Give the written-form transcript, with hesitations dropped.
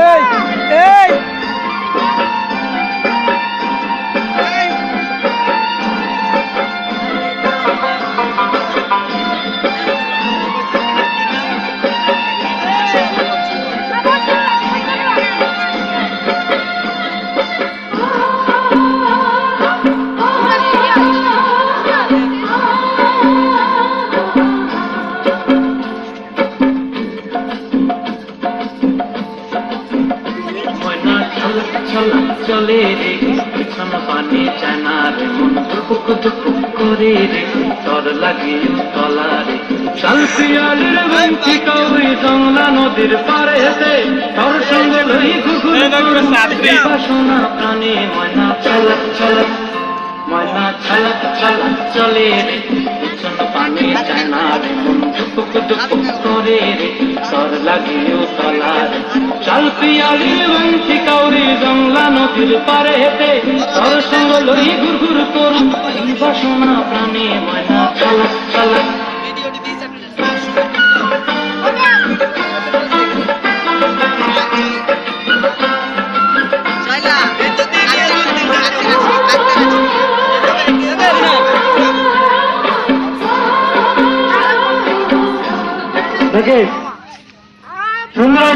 এই এই চলে রে পিছন পানি চায়না রে মন দুপুক দুপুক করে রে তর লাগিয়ে তলা রে শাল পিয়ালের বেঞ্চি কাউরি জংলা নদীর পারে হেতে তর সঙ্গে লই ঘুঘুর বাসনা প্রাণে ময়না ছলক ছলক ময়না ছলক ছলক চলে রে পিছন পানি চায়না রে মন দুপুক দুপুক করে রে তর লাগিয়ে তলা রে শাল পিয়ালের বেঞ্চি কাউরি জংলা নদীর পারে হেতে তর সঙ্গ লই ঘুরঘুর করুন বাসনা প্রাণে ময়না ছলক ছলক দেখে সুন্দর